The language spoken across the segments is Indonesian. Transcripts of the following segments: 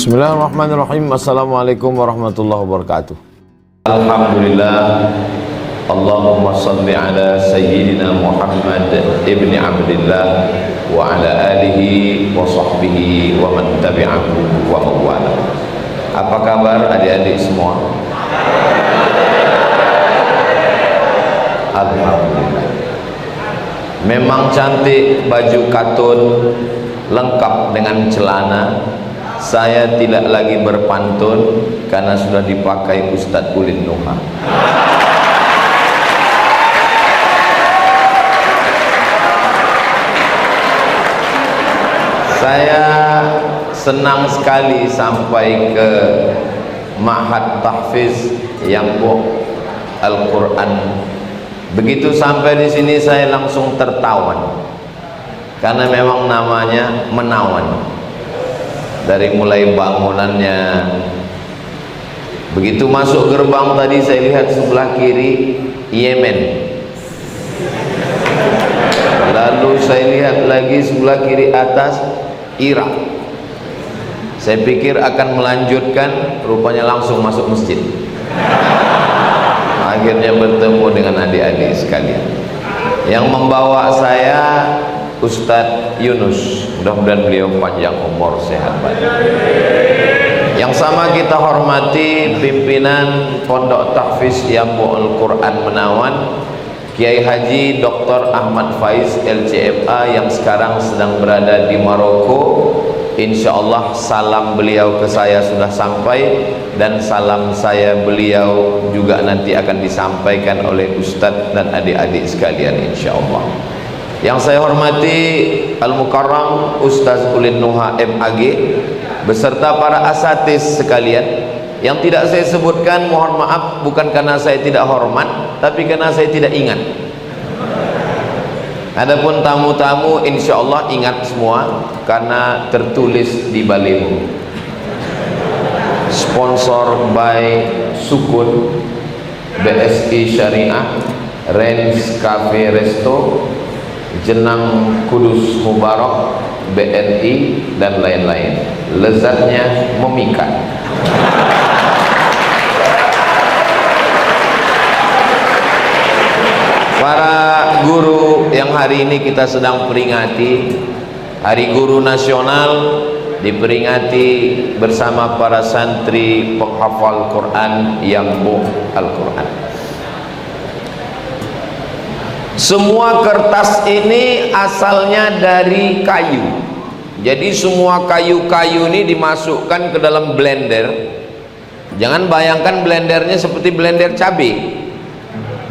Bismillahirrahmanirrahim. Assalamualaikum warahmatullahi wabarakatuh. Alhamdulillah. Allahumma salli ala Sayyidina Muhammad ibni Abdillah wa ala alihi wa sahbihi wa man tabi'ahu wa mawala. Apa kabar adik-adik semua? Alhamdulillah. Memang cantik baju katun lengkap dengan celana. Saya tidak lagi berpantun karena sudah dipakai Ustadz Ulin Nuha. Saya senang sekali sampai ke Ma'had Tahfiz Yambo Al-Quran. Begitu sampai di sini saya langsung tertawan karena memang namanya menawan. Dari mulai bangunannya, begitu masuk gerbang tadi saya lihat sebelah kiri Yemen, lalu saya lihat lagi sebelah kiri atas Irak. Saya pikir akan melanjutkan, rupanya langsung masuk masjid. Akhirnya bertemu dengan adik-adik sekalian. Yang membawa saya Ustadz Yunus, mudah-mudahan beliau panjang umur, sehat badan. Yang sama kita hormati pimpinan Pondok Tahfiz Yambo Al-Quran Menawan, Kiai Haji Dr. Ahmad Faiz LCMA yang sekarang sedang berada di Maroko. Insya Allah salam beliau ke saya sudah sampai, dan salam saya beliau juga nanti akan disampaikan oleh Ustadz dan adik-adik sekalian insya Allah. Yang saya hormati Al-Mukarram Ustaz Ulin Nuha MAG beserta para asatiz sekalian. Yang tidak saya sebutkan mohon maaf, bukan karena saya tidak hormat, tapi karena saya tidak ingat. Adapun tamu-tamu insya Allah ingat semua karena tertulis di baliho. Sponsor by Sukun, BSI Syariah, Rens Cafe Resto, Jenang Kudus Mubarak, BNI, dan lain-lain. Lezatnya memikat. Para guru yang hari ini kita sedang peringati Hari Guru Nasional, diperingati bersama para santri penghafal Quran Yambo Al-Quran. Semua kertas ini asalnya dari kayu. Jadi semua kayu-kayu ini dimasukkan ke dalam blender. Jangan bayangkan blendernya seperti blender cabai.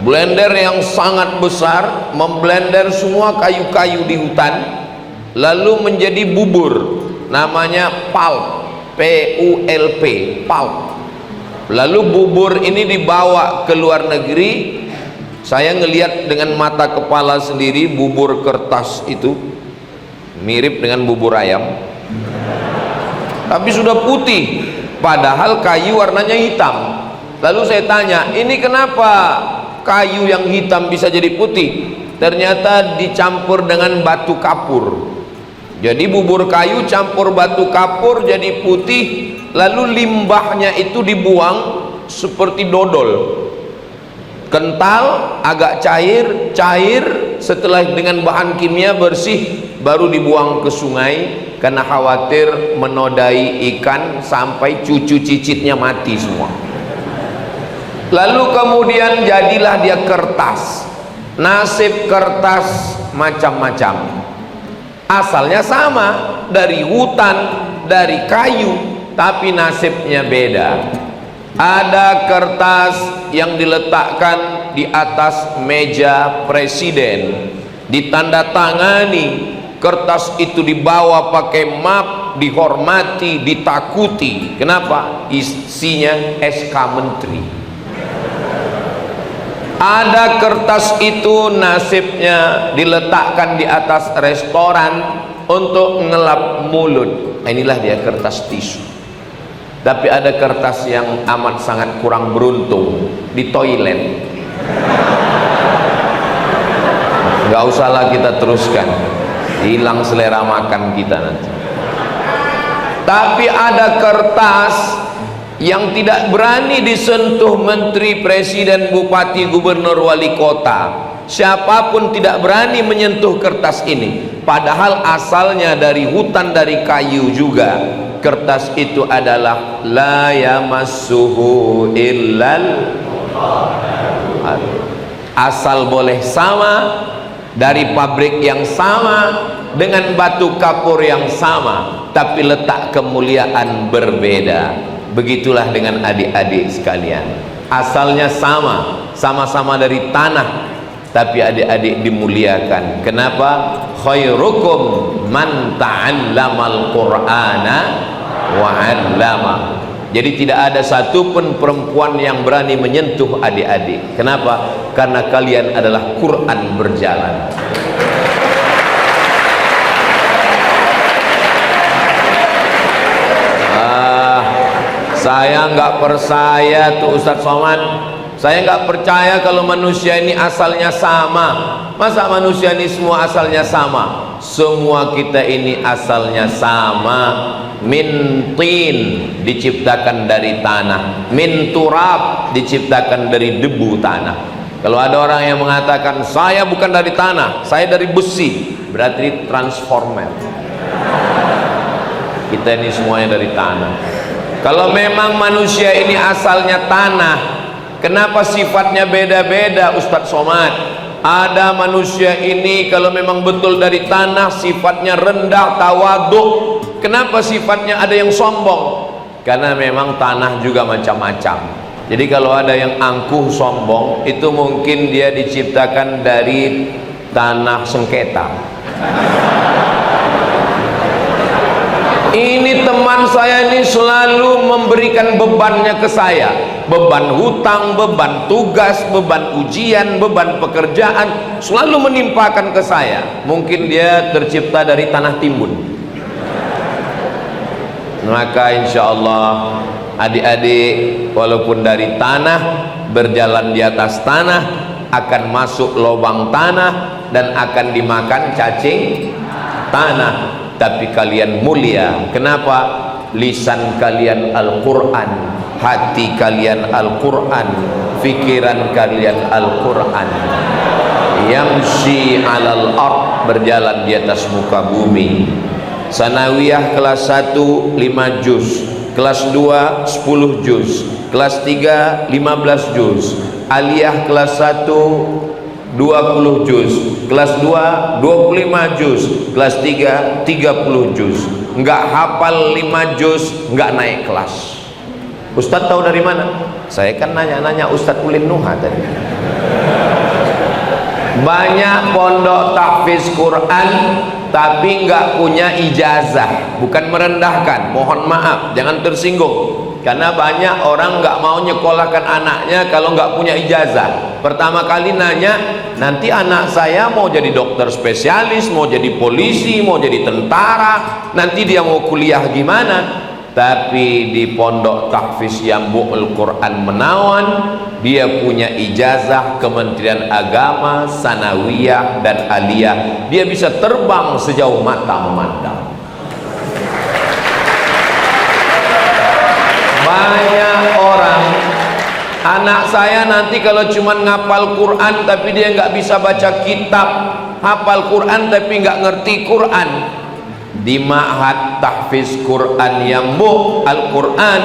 Blender yang sangat besar memblender semua kayu-kayu di hutan lalu menjadi bubur. Namanya pulp, P-U-L-P, pulp. Lalu bubur ini dibawa ke luar negeri. Saya ngelihat dengan mata kepala sendiri bubur kertas itu mirip dengan bubur ayam, tapi sudah putih, padahal kayu warnanya hitam. Lalu saya tanya, ini kenapa kayu yang hitam bisa jadi putih? Ternyata dicampur dengan batu kapur. Jadi bubur kayu campur batu kapur jadi putih, lalu limbahnya itu dibuang seperti dodol. Kental, agak cair, setelah dengan bahan kimia bersih baru dibuang ke sungai karena khawatir menodai ikan sampai cucu cicitnya mati semua. Lalu kemudian jadilah dia kertas. Nasib kertas macam-macam. Asalnya sama, dari hutan, dari kayu, tapi nasibnya beda. Ada kertas yang diletakkan di atas meja presiden, ditandatangani, kertas itu dibawa pakai map, dihormati, ditakuti. Kenapa? Isinya SK Menteri. Ada kertas itu nasibnya diletakkan di atas restoran untuk ngelap mulut. Inilah dia kertas tisu. Tapi ada kertas yang amat sangat kurang beruntung di toilet. Gak usahlah kita teruskan, hilang selera makan kita nanti. Tapi ada kertas yang tidak berani disentuh menteri, presiden, bupati, gubernur, wali kota. Siapapun tidak berani menyentuh kertas ini, padahal asalnya dari hutan, dari kayu juga. Kertas itu adalah la yamassuhu illal, asal boleh sama, dari pabrik yang sama, dengan batu kapur yang sama, tapi letak kemuliaan berbeda. Begitulah dengan adik-adik sekalian, asalnya sama, sama-sama dari tanah, tapi adik-adik dimuliakan. Kenapa? Khairukum man ta'allamal qur'ana wa 'allama. Jadi tidak ada satupun perempuan yang berani menyentuh adik-adik. Kenapa? Karena kalian adalah Quran berjalan. Saya nggak percaya tuh Ustadz Somad. Saya nggak percaya kalau manusia ini asalnya sama. Masa manusia ini semua asalnya sama? Semua kita ini asalnya sama. Min tin, diciptakan dari tanah. Min turab, diciptakan dari debu tanah. Kalau ada orang yang mengatakan saya bukan dari tanah, saya dari besi, berarti transformer. Kita ini semuanya dari tanah. Kalau memang manusia ini asalnya tanah, kenapa sifatnya beda-beda Ustadz Somad? Ada manusia ini kalau memang betul dari tanah, sifatnya rendah, tawaduk. Kenapa sifatnya ada yang sombong? Karena memang tanah juga macam-macam. Jadi kalau ada yang angkuh, sombong, itu mungkin dia diciptakan dari tanah sengketa. Ini teman saya ini selalu memberikan bebannya ke saya, beban hutang, beban tugas, beban ujian, beban pekerjaan, selalu menimpakan ke saya. Mungkin dia tercipta dari tanah timbun. Maka insya Allah adik-adik walaupun dari tanah, berjalan di atas tanah, akan masuk lubang tanah dan akan dimakan cacing tanah. Tapi kalian mulia. Kenapa? Lisan kalian Al-Quran, hati kalian Al-Quran, pikiran kalian Al-Quran. Yamshi alal ard, berjalan di atas muka bumi. Sanawiyah kelas 1 5 juz, kelas 2 10 juz, kelas 3 15 juz, aliyah kelas 1 20 juz, kelas 2 25 juz, kelas 3 30 juz. Enggak hafal 5 juz, enggak naik kelas. Ustadz tahu dari mana? Saya kan nanya-nanya Ustadz Ulin Nuha tadi. Banyak pondok tahfiz Quran tapi enggak punya ijazah. Bukan merendahkan, mohon maaf, jangan tersinggung. Karena banyak orang nggak mau nyekolahkan anaknya kalau nggak punya ijazah. Pertama kali nanya, nanti anak saya mau jadi dokter spesialis, mau jadi polisi, mau jadi tentara, nanti dia mau kuliah gimana? Tapi di pondok tahfiz Yambu'ul Quran Menawan, dia punya ijazah Kementerian Agama, Sanawiyah dan Aliyah. Dia bisa terbang sejauh mata memandang. Banyak orang, anak saya nanti kalau cuma ngapal Quran tapi dia nggak bisa baca kitab, hafal Quran tapi nggak ngerti Quran. Di ma'had tahfiz Quran Yambu' Al-Quran,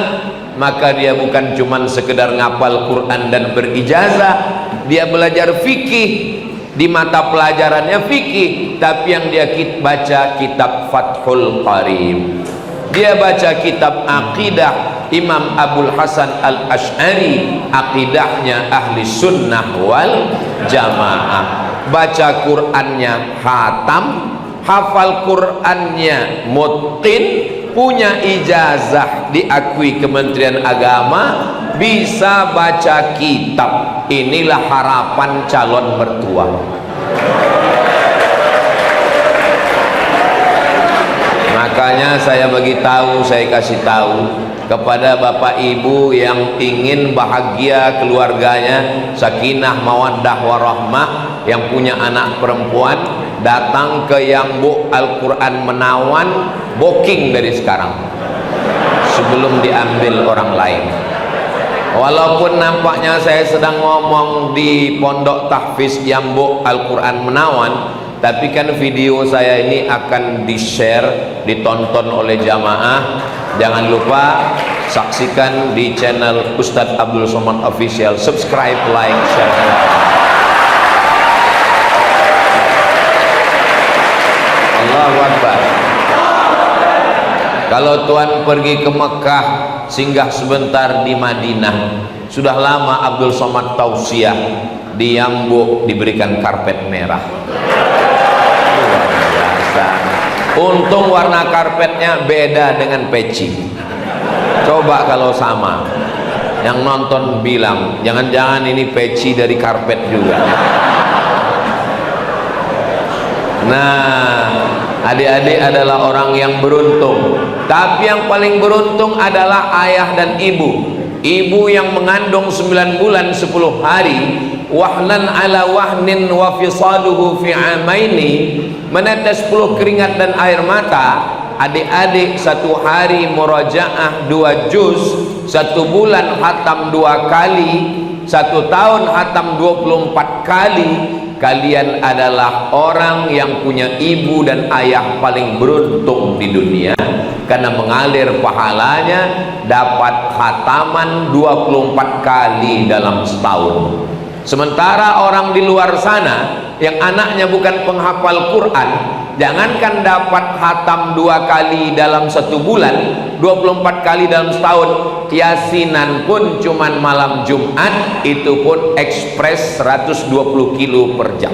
maka dia bukan cuma sekedar ngapal Quran dan berijazah, dia belajar fikih. Di mata pelajarannya fikih, tapi yang dia baca kitab Fathul Qarib, dia baca kitab akidah Imam Abul Hasan Al-Ash'ari, akidahnya ahli sunnah wal jamaah. Baca Qur'annya khatam, hafal Qur'annya mutqin, punya ijazah diakui Kementerian Agama, bisa baca kitab. Inilah harapan calon mertua. Makanya saya bagi tahu, saya kasih tahu kepada bapak ibu yang ingin bahagia keluarganya, sakinah mawaddah warahmah, yang punya anak perempuan, datang ke Yambu' Al-Quran Menawan, booking dari sekarang. sebelum diambil orang lain. Walaupun nampaknya saya sedang ngomong di pondok tahfiz Yambuk Al-Quran Menawan, tapi kan video saya ini akan di-share, ditonton oleh jamaah. Jangan lupa saksikan di channel Ustadz Abdul Somad Official. Subscribe, like, share. Allahu Akbar. Kalau Tuhan pergi ke Mekah, singgah sebentar di Madinah. Sudah lama Abdul Somad tausiah di Yambuk diberikan karpet merah. Luar biasa. Untung warna karpetnya beda dengan peci. Coba kalau sama, yang nonton bilang jangan-jangan ini peci dari karpet juga. Nah, adik-adik adalah orang yang beruntung. Tapi yang paling beruntung adalah ayah dan ibu. Ibu yang mengandung 9 bulan 10 hari, wahnan ala wahnin wa fisaluhu fi amaini, menetes 10 keringat dan air mata. Adik-adik 1 hari murajaah 2 juz, 1 bulan hatam 2 kali, 1 tahun hatam 24 kali. Kalian adalah orang yang punya ibu dan ayah paling beruntung di dunia, karena mengalir pahalanya dapat khataman 24 kali dalam setahun. Sementara orang di luar sana yang anaknya bukan penghafal Quran, jangankan dapat khatam 2 kali dalam 1 bulan, 24 kali dalam setahun. Yasinan pun cuman malam Jumat, itu pun ekspres 120 kilo per jam.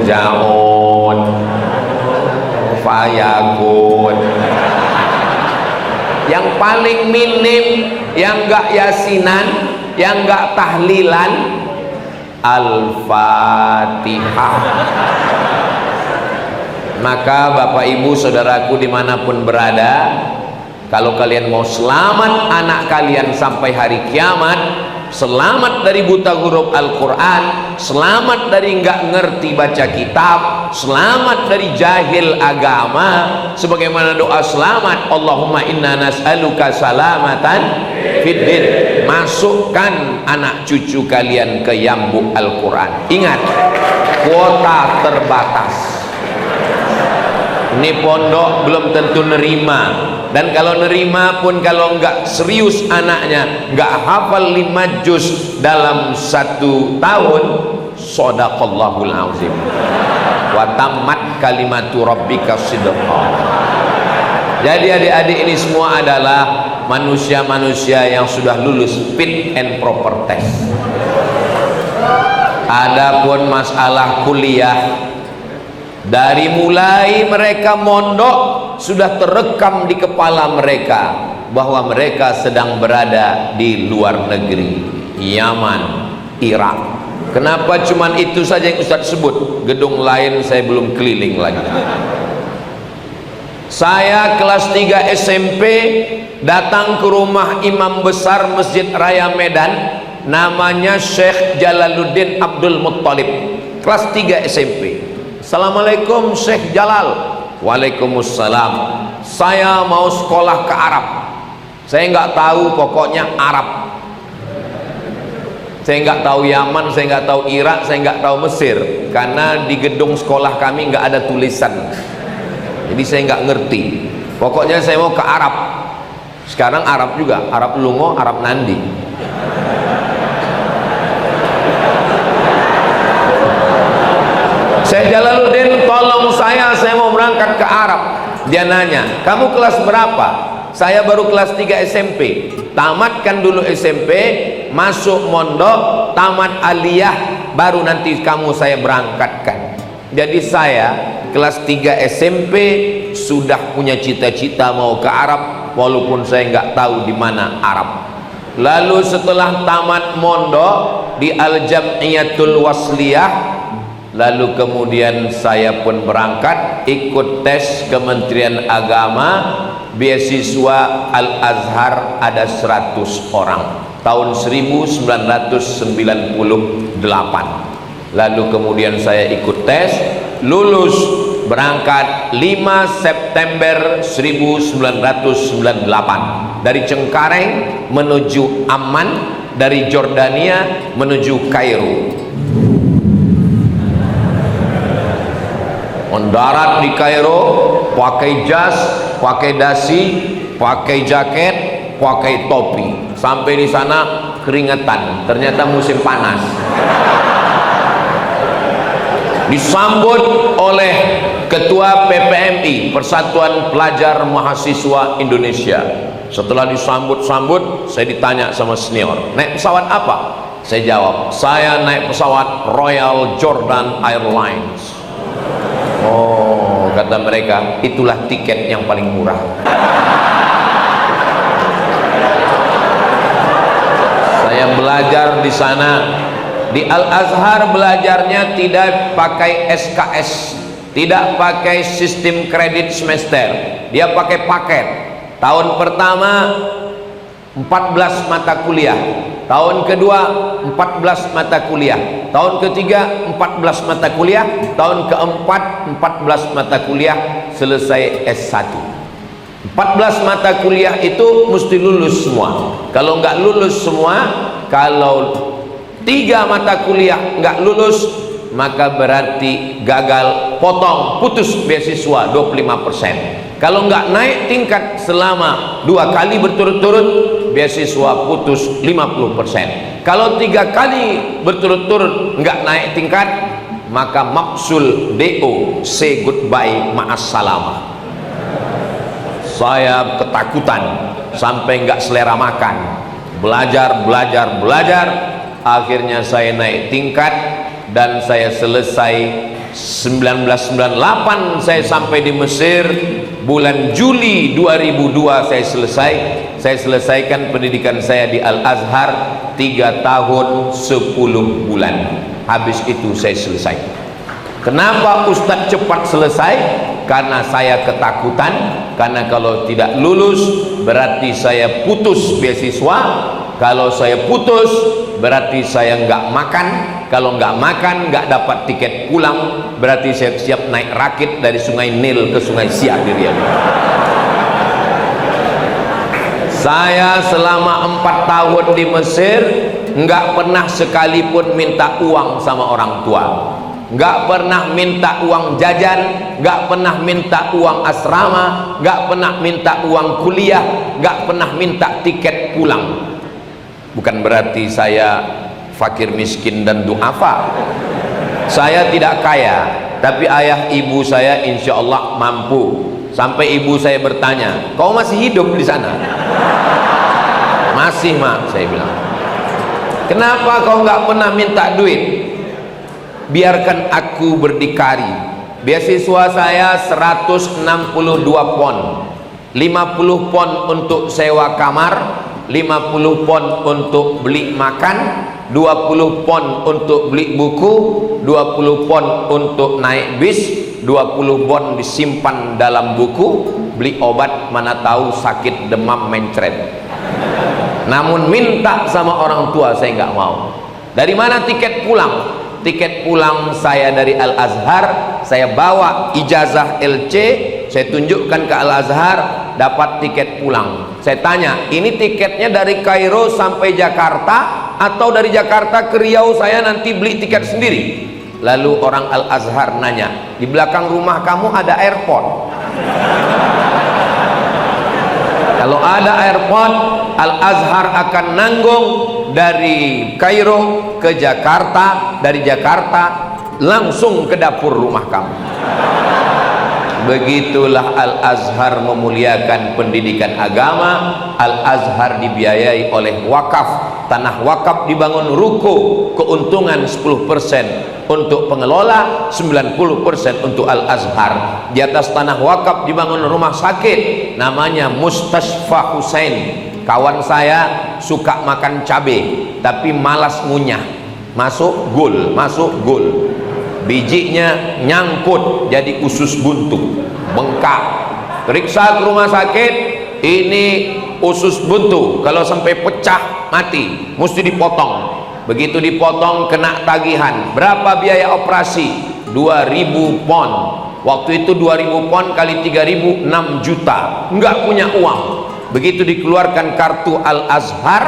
Jaon Fayakun. Yang paling minim, yang enggak yasinan, yang enggak tahlilan, Al-Fatihah. Maka Bapak Ibu saudaraku dimanapun berada, kalau kalian mau selamat anak kalian sampai hari kiamat, selamat dari buta huruf Al-Quran, selamat dari nggak ngerti baca kitab, selamat dari jahil agama, sebagaimana doa selamat, Allahumma inna nas'aluka salamatan fiddin. Masukkan anak cucu kalian ke Yambuk Al-Quran. Ingat, kuota terbatas. Ini pondok belum tentu nerima, dan kalau nerima pun kalau enggak serius anaknya, enggak hafal 5 juz dalam 1 tahun, shadaqallahul azim wa tammat kalimatu rabbika sidqan. Jadi adik-adik ini semua adalah manusia-manusia yang sudah lulus fit and proper test. Adapun masalah kuliah, dari mulai mereka mondok sudah terekam di kepala mereka bahwa mereka sedang berada di luar negeri, Yaman, Irak. Kenapa cuman itu saja yang Ustaz sebut? Gedung lain saya belum keliling lagi. Saya kelas 3 SMP datang ke rumah imam besar Masjid Raya Medan, namanya Syekh Jalaluddin Abdul Muttalib. Kelas 3 SMP. Assalamualaikum Syekh Jalal. Waalaikumsalam. Saya mau sekolah ke Arab. Saya nggak tahu, pokoknya Arab. Saya nggak tahu Yaman, saya nggak tahu Irak, saya nggak tahu Mesir, karena di gedung sekolah kami nggak ada tulisan. Jadi saya nggak ngerti. Pokoknya saya mau ke Arab. Sekarang Arab juga, Arab Lungo, Arab Nandi. Syekh Jalaluddin, tolong saya mau berangkat ke Arab. Dia nanya, kamu kelas berapa? Saya baru kelas 3 SMP. Tamatkan dulu SMP, masuk mondok, tamat aliyah, baru nanti kamu saya berangkatkan. Jadi saya kelas 3 SMP sudah punya cita-cita mau ke Arab, walaupun saya nggak tahu di mana Arab. Lalu setelah tamat mondok di Al-Jam'iyatul Wasliyah, lalu kemudian saya pun berangkat ikut tes Kementerian Agama, beasiswa Al-Azhar, ada 100 orang tahun 1998. Lalu kemudian saya ikut tes, lulus berangkat 5 September 1998 dari Cengkareng menuju Amman, dari Jordania menuju Kairo. Mendarat di Kairo pakai jas, pakai dasi, pakai jaket, pakai topi. Sampai di sana keringetan, ternyata musim panas. Disambut oleh Ketua PPMI, Persatuan Pelajar Mahasiswa Indonesia. Setelah disambut-sambut, saya ditanya sama senior, naik pesawat apa? Saya jawab, saya naik pesawat Royal Jordan Airlines. Oh, kata mereka, itulah tiket yang paling murah. Saya belajar di sana. Di Al-Azhar belajarnya tidak pakai SKS, tidak pakai sistem kredit semester, dia pakai paket. Tahun pertama 14 mata kuliah, tahun kedua 14 mata kuliah, tahun ketiga 14 mata kuliah, tahun keempat 14 mata kuliah, selesai S1. 14 mata kuliah itu mesti lulus semua. Kalau nggak lulus semua, kalau 3 mata kuliah nggak lulus, maka berarti gagal, potong, putus beasiswa 25%. Kalau nggak naik tingkat selama 2 kali berturut-turut, beasiswa putus 50%. Kalau 3 kali berturut-turut nggak naik tingkat, maka maksul DO, say goodbye, ma'assalamah. Saya ketakutan sampai nggak selera makan, belajar, akhirnya saya naik tingkat dan saya selesai 1998. Saya sampai di Mesir bulan Juli 2002. Saya selesaikan pendidikan saya di Al-Azhar 3 tahun 10 bulan. Habis itu saya selesai. Kenapa Ustadz cepat selesai? Karena saya ketakutan, karena kalau tidak lulus berarti saya putus beasiswa. Kalau saya putus berarti saya nggak makan. Kalau nggak makan, nggak dapat tiket pulang, berarti saya siap naik rakit dari Sungai Nil ke Sungai Siak di Riyadh. Saya selama 4 tahun di Mesir nggak pernah sekalipun minta uang sama orang tua, nggak pernah minta uang jajan, nggak pernah minta uang asrama, nggak pernah minta uang kuliah, nggak pernah minta tiket pulang. Bukan berarti saya fakir miskin dan duafa. Saya tidak kaya, tapi ayah ibu saya insya Allah mampu. Sampai ibu saya bertanya, kau masih hidup di sana? Masih, mak, saya bilang. Kenapa kau nggak pernah minta duit? Biarkan aku berdikari. Beasiswa saya 162 pon, 50 pon untuk sewa kamar, 50 pon untuk beli makan, 20 pon untuk beli buku, 20 pon untuk naik bis, 20 pon disimpan dalam buku, beli obat mana tahu sakit demam mencret. Namun minta sama orang tua saya nggak mau. Dari mana tiket pulang? Tiket pulang saya dari Al-Azhar, saya bawa ijazah LC, saya tunjukkan ke Al-Azhar, dapat tiket pulang. Saya tanya, ini tiketnya dari Kairo sampai Jakarta atau dari Jakarta ke Riau? Saya nanti beli tiket sendiri. Lalu orang Al-Azhar nanya, di belakang rumah kamu ada airport? Kalau ada airport, Al-Azhar akan nanggung dari Kairo ke Jakarta, dari Jakarta langsung ke dapur rumah kamu. Begitulah Al-Azhar memuliakan pendidikan agama. Al-Azhar dibiayai oleh wakaf. Tanah wakaf dibangun ruko, keuntungan 10% untuk pengelola, 90% untuk Al-Azhar. Di atas tanah wakaf dibangun rumah sakit, namanya Mustashfa Husain. Kawan saya suka makan cabai tapi malas ngunyah, masuk gul, bijinya nyangkut jadi usus buntu, bengkak. Periksa ke rumah sakit, ini usus buntu, kalau sampai pecah mati, mesti dipotong. Begitu dipotong kena tagihan. Berapa biaya operasi? 2000 pon. Waktu itu 2000 pon kali 3000, 6 juta. Enggak punya uang. Begitu dikeluarkan kartu Al-Azhar,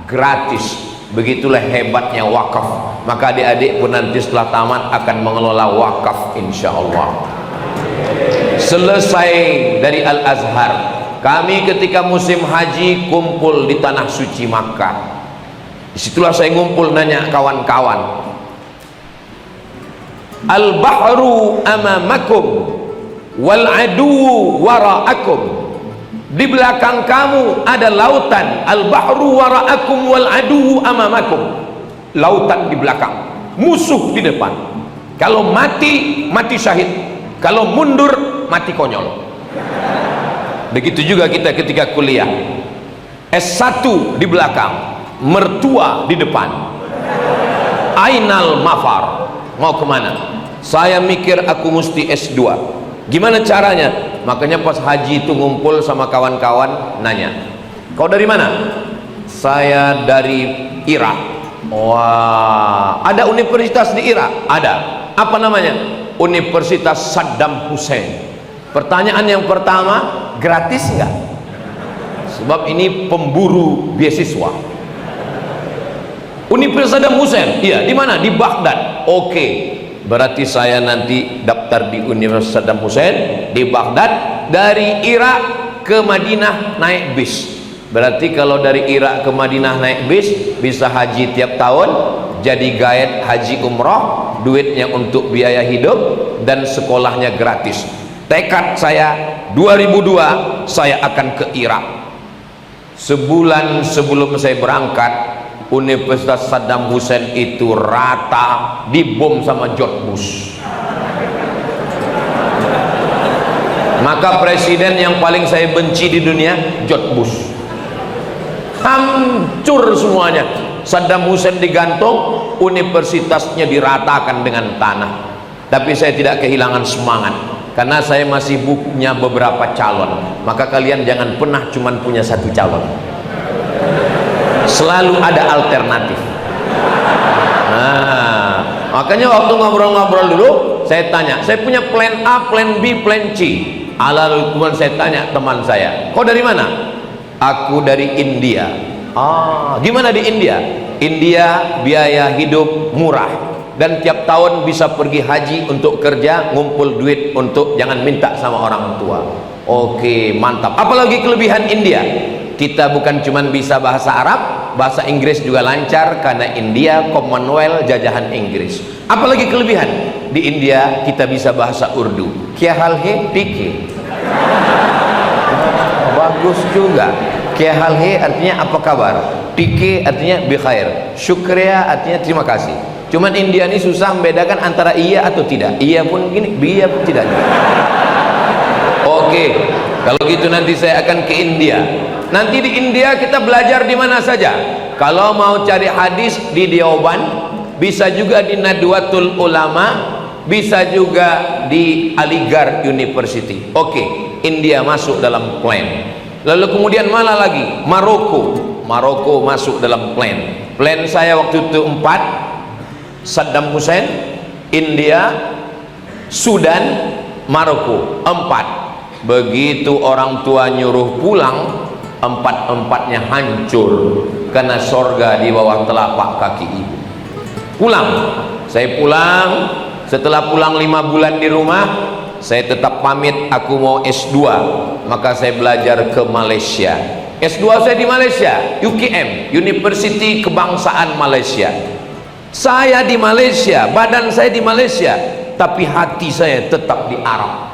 gratis. Begitulah hebatnya wakaf. Maka adik-adik pun nanti setelah tamat akan mengelola wakaf insya Allah. Selesai dari Al-Azhar, kami ketika musim haji kumpul di tanah suci Makkah. Disitulah saya ngumpul nanya kawan-kawan, al-bahru amamakum wal adu wara'akum. Di belakang kamu ada lautan. Al-bahru wara'akum wal adu amamakum. Lautan di belakang, musuh di depan. Kalau mati, mati syahid. Kalau mundur, mati konyol. Begitu juga kita ketika kuliah. S1 di belakang, mertua di depan. Ainal mafar, mau kemana? Saya mikir aku mesti S2. Gimana caranya? Makanya pas haji itu ngumpul sama kawan-kawan, nanya, kau dari mana? Saya dari Irak. Wah, ada universitas di Irak? Ada. Apa namanya? Universitas Saddam Hussein. Pertanyaan yang pertama, gratis enggak? Sebab ini pemburu beasiswa. Universitas Saddam Hussein, iya, di mana? Di Baghdad. Oke, berarti saya nanti daftar di Universitas Saddam Hussein di Baghdad. Dari Irak ke Madinah naik bis. Berarti kalau dari Irak ke Madinah naik bis, bisa haji tiap tahun, jadi guide haji umroh, duitnya untuk biaya hidup, dan sekolahnya gratis. Tekad saya 2002 saya akan ke Irak. Sebulan sebelum saya berangkat, Universitas Saddam Hussein itu rata dibom sama George Bush. Maka presiden yang paling saya benci di dunia, George Bush. Hancur semuanya. Saddam Hussein digantung, universitasnya diratakan dengan tanah. Tapi saya tidak kehilangan semangat, karena saya masih punya beberapa calon. Maka kalian jangan pernah cuma punya satu calon, selalu ada alternatif. Nah, makanya waktu ngobrol-ngobrol dulu, saya tanya, saya punya plan A, plan B, plan C. Kemudian saya tanya teman saya, kau dari mana? Aku dari India. Ah, gimana di India? India biaya hidup murah, dan tiap tahun bisa pergi haji untuk kerja, ngumpul duit untuk jangan minta sama orang tua. Oke, mantap. Apalagi kelebihan India? Kita bukan cuma bisa bahasa Arab, bahasa Inggris juga lancar, karena India Commonwealth jajahan Inggris. Apalagi kelebihan? Di India kita bisa bahasa Urdu. Kya hal hai? Pike. Bagus juga. Kya hal hai artinya apa kabar? Pike artinya bikhair. Syukriya artinya terima kasih. Cuman India ini susah membedakan antara iya atau tidak. Iya pun gini, iya pun tidak. Oke, kalau gitu nanti saya akan ke India. Nanti di India kita belajar di mana saja. Kalau mau cari hadis di Deoban, bisa juga di Nadwatul Ulama, bisa juga di Aligarh University. Oke, India masuk dalam plan. Lalu kemudian mana lagi? Maroko masuk dalam plan. Plan saya waktu itu 4: Saddam Hussein, India, Sudan, Maroko. 4. Begitu orang tua nyuruh pulang, 4-empatnya hancur, karena sorga di bawah telapak kaki ibu. Pulang, saya pulang. Setelah pulang 5 bulan di rumah, saya tetap pamit, aku mau S2. Maka saya belajar ke Malaysia. S2 saya di Malaysia, UKM, University Kebangsaan Malaysia. Saya di Malaysia, badan saya di Malaysia, tapi hati saya tetap di Arab.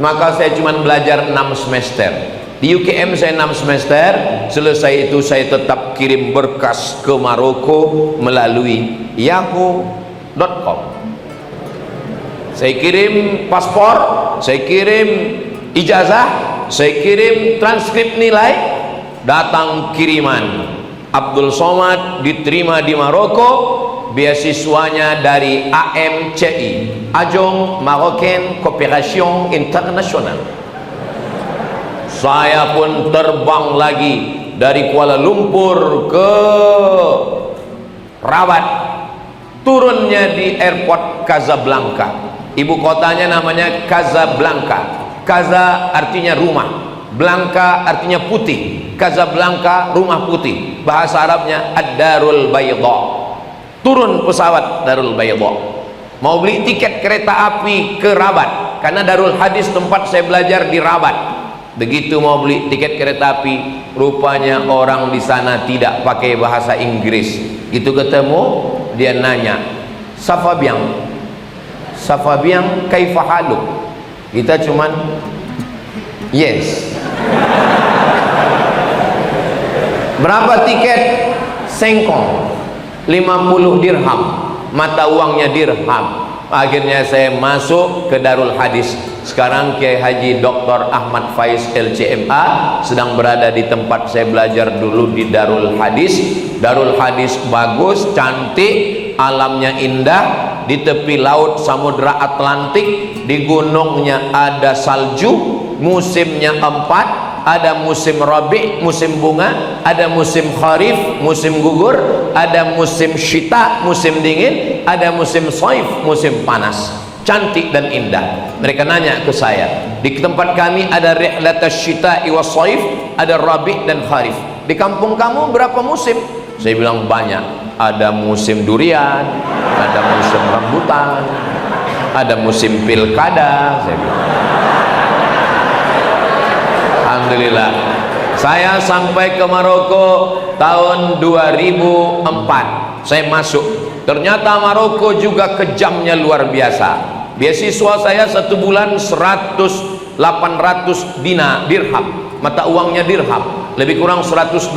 Maka saya cuma belajar 6 semester. Di UKM saya 6 semester. Selesai itu saya tetap kirim berkas ke Maroko melalui yahoo.com. Saya kirim paspor, saya kirim ijazah, saya kirim transkrip nilai, datang kiriman. Abdul Somad diterima di Maroko, beasiswanya dari AMCI, Agence Marocaine Coopération Internationale. Saya pun terbang lagi dari Kuala Lumpur ke Rabat, turunnya di airport Casablanca. Ibu kotanya namanya Casablanca. Casa artinya rumah, Blanca artinya putih. Casablanca rumah putih. Bahasa Arabnya Ad-Darul Bayda. Turun pesawat Darul Bayda. Mau beli tiket kereta api ke Rabat, karena Darul Hadis tempat saya belajar di Rabat. Begitu mau beli tiket kereta api, rupanya orang di sana tidak pakai bahasa Inggris. Gitu ketemu, dia nanya, Safabiang, Safabiang kaifa haluk? Kita cuman yes. Berapa tiket? Sengkong 50 dirham, mata uangnya dirham. Akhirnya saya masuk ke Darul Hadis. Sekarang Kiai Haji Dr. Ahmad Faiz LCMA sedang berada di tempat saya belajar dulu di Darul Hadis. Darul Hadis bagus, cantik, alamnya indah, di tepi laut Samudra Atlantik, di gunungnya ada salju, musimnya 4, ada musim rabi, musim bunga, ada musim kharif, musim gugur, ada musim syita, musim dingin, ada musim saif, musim panas. Cantik dan indah. Mereka nanya ke saya, di tempat kami ada rihlatas syita'i was saif, ada rabi dan kharif. Di kampung kamu berapa musim? Saya bilang banyak. Ada musim durian, ada musim rambutan, ada musim pilkada. Saya bilang, alhamdulillah. Saya sampai ke Maroko tahun 2004. Saya masuk. Ternyata Maroko juga kejamnya luar biasa. Beasiswa saya 1 bulan 100-800 dirham. Mata uangnya dirham. Lebih kurang $100.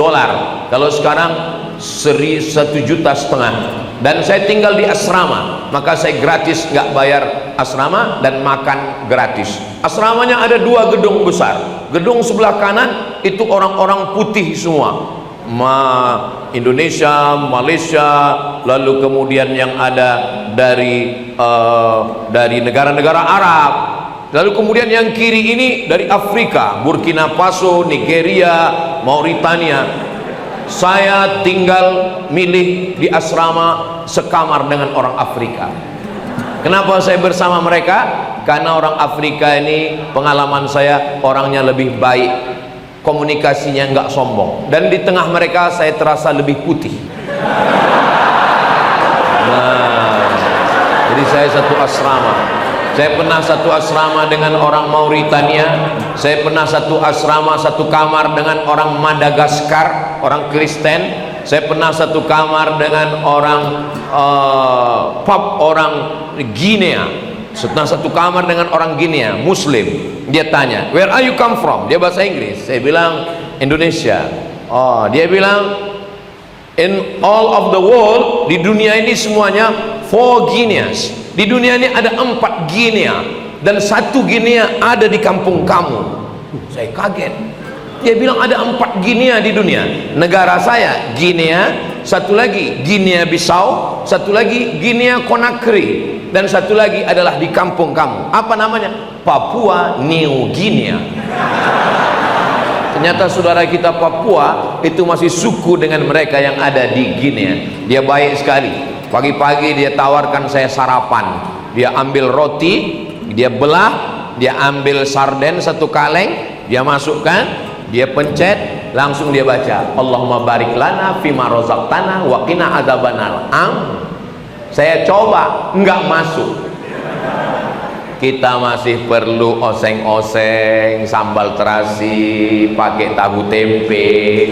Kalau sekarang 1,5 juta. Dan saya tinggal di asrama, maka saya gratis, nggak bayar asrama dan makan gratis. Asramanya ada 2 gedung besar. Gedung sebelah kanan itu orang-orang putih semua, Indonesia, Malaysia, lalu kemudian yang ada dari negara-negara Arab. Lalu kemudian yang kiri ini dari Afrika, Burkina Faso, Nigeria, Mauritania. Saya tinggal milih di asrama sekamar dengan orang Afrika. Kenapa saya bersama mereka? Karena orang Afrika ini pengalaman saya orangnya lebih baik, komunikasinya nggak sombong, dan di tengah mereka saya terasa lebih putih. Nah, jadi saya satu asrama. Saya pernah satu asrama dengan orang Mauritania. Saya pernah satu asrama, satu kamar dengan orang Madagaskar, orang Kristen. Saya pernah satu kamar dengan orang orang Guinea. Pernah satu kamar dengan orang Guinea, Muslim. Dia tanya, where are you come from? Dia bahasa Inggris. Saya bilang Indonesia. Oh, dia bilang in all of the world, di dunia ini semuanya 4 Guineas. Di dunia ini ada 4 Guinea, dan 1 Guinea ada di kampung kamu. Saya kaget. Dia bilang ada 4 Guinea di dunia. Negara saya Guinea, satu lagi Guinea Bissau, satu lagi Guinea Conakry, dan satu lagi adalah di kampung kamu. Apa namanya? Papua New Guinea. Ternyata saudara kita Papua itu masih suku dengan mereka yang ada di Guinea. Dia baik sekali. Pagi-pagi dia tawarkan saya sarapan. Dia ambil roti, dia belah, dia ambil sarden 1 kaleng, dia masukkan, dia pencet, langsung dia baca, Allahumma barik lana fima rozaqtana wa qina adzabannar. Saya coba, enggak masuk. Kita masih perlu oseng-oseng, sambal terasi, pakai tahu tempe.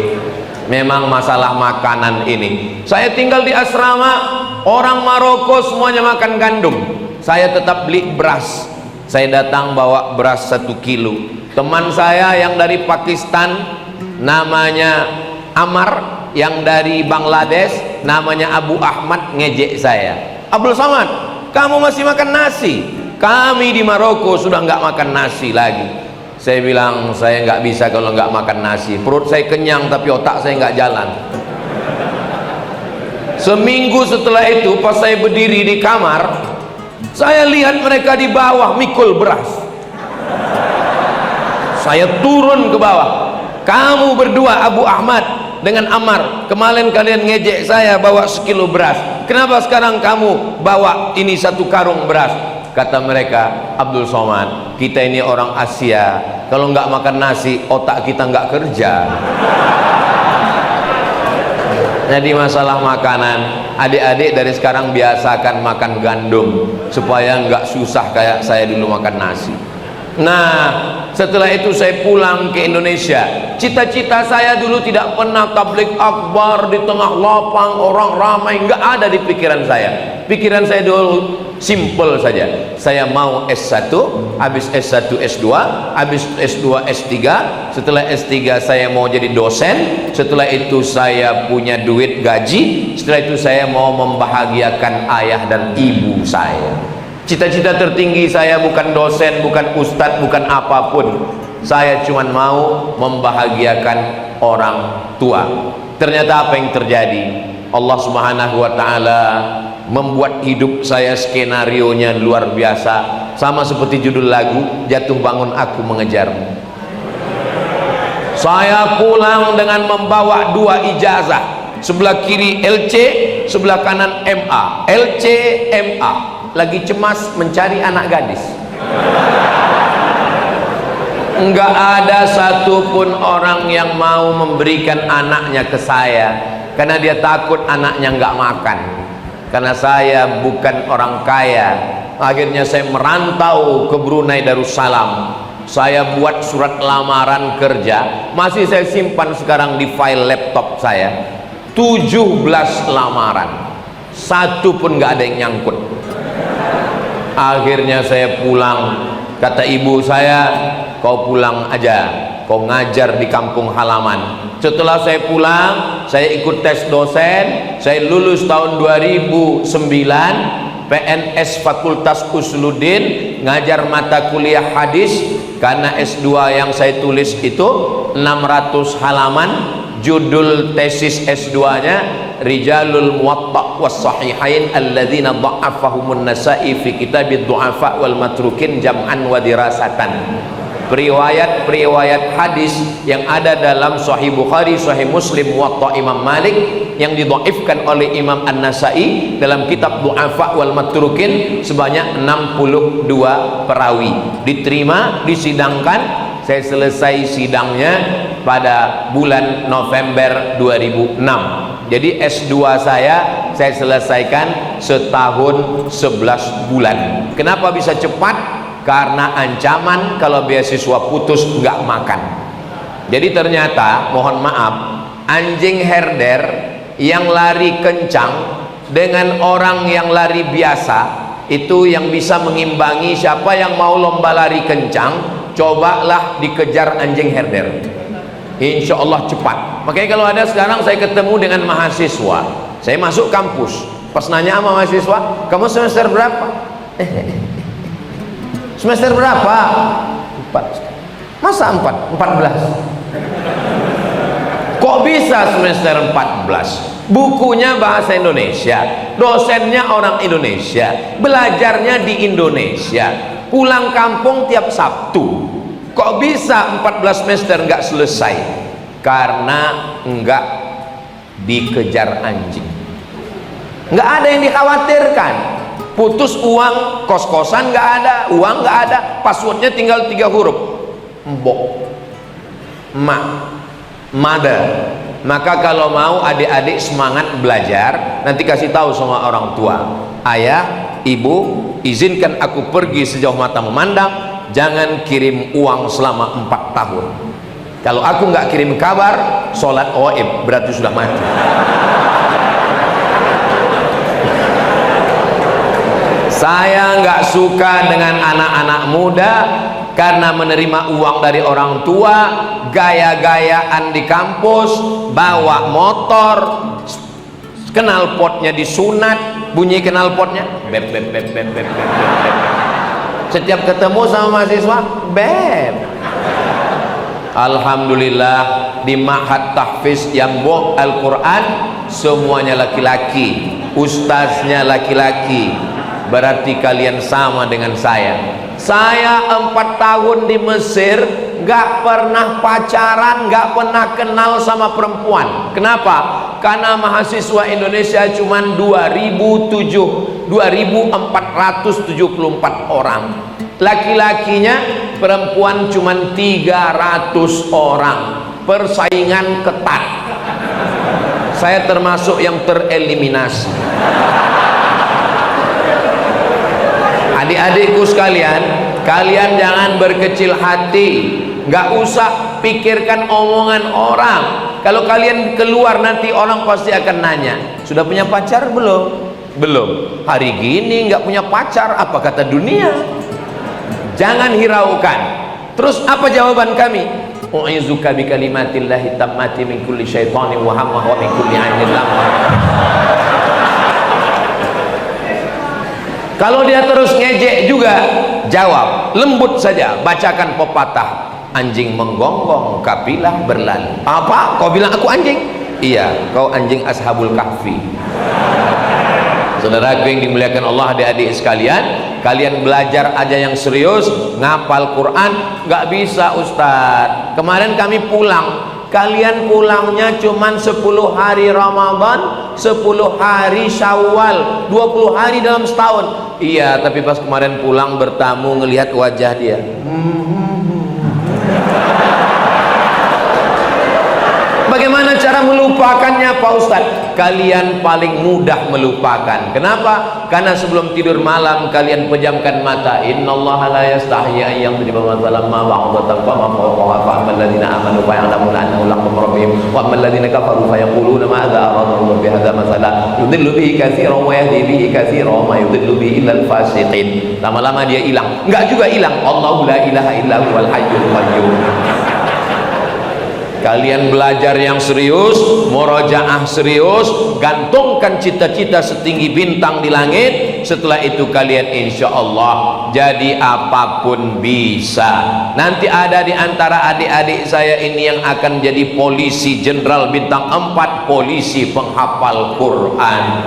Memang masalah makanan ini. Saya tinggal di asrama, orang Maroko semuanya makan gandum. Saya tetap beli beras. Saya datang bawa beras 1 kilo. Teman saya yang dari Pakistan namanya Amar, yang dari Bangladesh namanya Abu Ahmad, ngejek saya. Abdul Samad, kamu masih makan nasi? Kami di Maroko sudah nggak makan nasi lagi. Saya bilang saya nggak bisa kalau nggak makan nasi. Perut saya kenyang tapi otak saya nggak jalan. Seminggu setelah itu pas saya berdiri di kamar, saya lihat mereka di bawah mikul beras. Saya turun ke bawah. Kamu berdua Abu Ahmad dengan Ammar, kemarin kalian ngejek saya bawa 1 kilo beras. Kenapa sekarang kamu bawa ini 1 karung beras? Kata mereka, Abdul Somad, kita ini orang Asia, kalau nggak makan nasi otak kita nggak kerja. Jadi masalah makanan, adik-adik dari sekarang biasakan makan gandum supaya nggak susah kayak saya dulu makan nasi. Nah, setelah itu saya pulang ke Indonesia. Cita-cita saya dulu tidak pernah tabligh akbar di tengah lapang orang ramai, nggak ada di pikiran saya. Pikiran saya dulu simple saja. Saya mau S1, habis S1 S2, habis S2 S3. Setelah S3 saya mau jadi dosen. Setelah itu saya punya duit gaji. Setelah itu saya mau membahagiakan ayah dan ibu saya. Cita-cita tertinggi saya bukan dosen, bukan ustadz, bukan apapun. Saya cuma mau membahagiakan orang tua. Ternyata apa yang terjadi? Allah Subhanahu wa ta'ala membuat hidup saya skenarionya luar biasa. Sama seperti judul lagu, jatuh bangun aku mengejarmu. Saya pulang dengan membawa 2 ijazah. Sebelah kiri LC, sebelah kanan MA. LC, MA. Lagi cemas mencari anak gadis. Enggak ada satupun orang yang mau memberikan anaknya ke saya, karena dia takut anaknya enggak makan. Karena saya bukan orang kaya. Akhirnya saya merantau ke Brunei Darussalam. Saya buat surat lamaran kerja, masih saya simpan sekarang di file laptop saya. 17 lamaran, satu pun nggak ada yang nyangkut. Akhirnya saya pulang. Kata ibu saya, kau pulang aja, kau ngajar di kampung halaman. Setelah saya pulang, saya ikut tes dosen. Saya lulus tahun 2009, PNS Fakultas Usuluddin, ngajar mata kuliah hadis. Karena S2 yang saya tulis itu 600 halaman. Judul tesis S2-nya Rijalul Muwatta' was Sahihain alladzina dha'afahumun Nasa'i fi kitabid du'afa wal matrukin jam'an wa dirasatan. Periwayat-periwayat hadis yang ada dalam Sahih Bukhari, Sahih Muslim, Muwatta' Imam Malik yang didhaifkan oleh Imam An-Nasai dalam kitab Du'afa wal Matrukin sebanyak 62 perawi. Diterima, disidangkan. Saya selesai sidangnya pada bulan November 2006. Jadi S2 saya selesaikan setahun 11 bulan. Kenapa bisa cepat? Karena ancaman kalau beasiswa putus nggak makan. Jadi ternyata, mohon maaf, anjing herder yang lari kencang dengan orang yang lari biasa itu yang bisa mengimbangi. Siapa yang mau lomba lari kencang, cobalah dikejar anjing herder. Insya Allah cepat. Makanya kalau ada sekarang saya ketemu dengan mahasiswa, saya masuk kampus, pas nanya sama mahasiswa, kamu semester berapa? Semester berapa? 4. Masa 4? 14. Kok bisa semester 14? Bukunya bahasa Indonesia, dosennya orang Indonesia, belajarnya di Indonesia, pulang kampung tiap Sabtu. Kok bisa 14 semester nggak selesai? Karena nggak dikejar anjing. Nggak ada yang dikhawatirkan. Putus uang kos-kosan nggak ada, uang nggak ada, passwordnya tinggal 3 huruf, mbok, mother. Maka kalau mau adik-adik semangat belajar, nanti kasih tahu sama orang tua, ayah, ibu, izinkan aku pergi sejauh mata memandang, jangan kirim uang selama 4 tahun. Kalau aku nggak kirim kabar, sholat OIB berarti sudah mati. Saya nggak suka dengan anak-anak muda karena menerima uang dari orang tua, gaya-gayaan di kampus, bawa motor, knalpotnya disunat, bunyi knalpotnya beb beb beb beb beb beb beb. Setiap ketemu sama mahasiswa beb. Alhamdulillah di Ma'had Tahfiz Yambok Al-Quran semuanya laki-laki, ustaznya laki-laki. Berarti kalian sama dengan saya. Saya 4 tahun di Mesir nggak pernah pacaran, nggak pernah kenal sama perempuan. Kenapa? Karena mahasiswa Indonesia cuma 2.474 orang. Laki-lakinya perempuan cuma 300 orang. Persaingan ketat. Saya termasuk yang tereliminasi. Adik-adikku sekalian, kalian jangan berkecil hati. Nggak usah pikirkan omongan orang. Kalau kalian keluar nanti orang pasti akan nanya, sudah punya pacar belum? Belum. Hari gini nggak punya pacar, apa kata dunia? Jangan hiraukan. Terus apa jawaban kami? U'izuka bi kalimatillahi tammati min kulli syaitanin wa hammah wa min kulli 'ainin lamah. Kalau dia terus ngejek juga, jawab lembut saja, bacakan pepatah. Anjing menggonggong, kapilah berlalu. Apa? Kau bilang aku anjing? Iya, kau anjing Ashabul Kahfi. Saudaraku yang dimuliakan Allah, adik-adik sekalian, kalian belajar aja yang serius. Ngapal Quran nggak bisa Ustadz. Kemarin kami pulang, kalian pulangnya cuman 10 hari Ramadan, 10 hari Syawal, 20 hari dalam setahun. Iya, tapi pas kemarin pulang bertamu ngelihat wajah dia, bagaimana cara melupakannya Pak Ustadz? Kalian paling mudah melupakan. Kenapa? Karena sebelum tidur malam kalian pejamkan mata. Innallaha la yastahyi an yadriba mathalan ma ba'datan fa ma fawqaha fa ammal ladzina amanu fa ya'lamuna annahu al-haqqu min rabbihim wa ammal ladzina kafaru fa yaquluna ma'adza arada Allah bi hadzal mathala yudillu bihi katsiran wa yahdi bihi katsiran wa ma yudillu bihi illa al-fasiqin. Lama-lama dia hilang. Enggak juga hilang. Allahu la ilaha illa huwal hayyul qayyum. Kalian belajar yang serius, murojaah serius, gantungkan cita-cita setinggi bintang di langit. Setelah itu kalian insya Allah jadi apapun bisa. Nanti ada di antara adik-adik saya ini yang akan jadi polisi jenderal bintang 4, polisi penghafal Quran.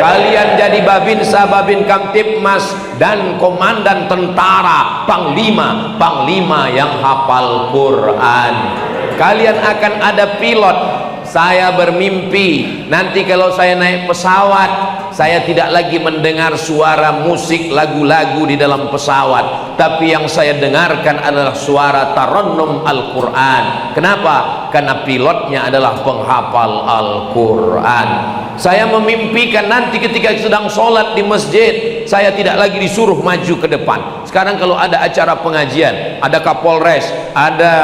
Kalian jadi babinsa, babin kamtipmas, dan komandan tentara, panglima yang hafal Quran. Kalian akan ada pilot. Saya bermimpi nanti kalau saya naik pesawat, saya tidak lagi mendengar suara musik lagu-lagu di dalam pesawat, tapi yang saya dengarkan adalah suara tarannum Al-Quran. Kenapa? Karena pilotnya adalah penghafal Al-Quran. Saya memimpikan nanti ketika sedang sholat di masjid, saya tidak lagi disuruh maju ke depan. Sekarang kalau ada acara pengajian, ada Kapolres, ada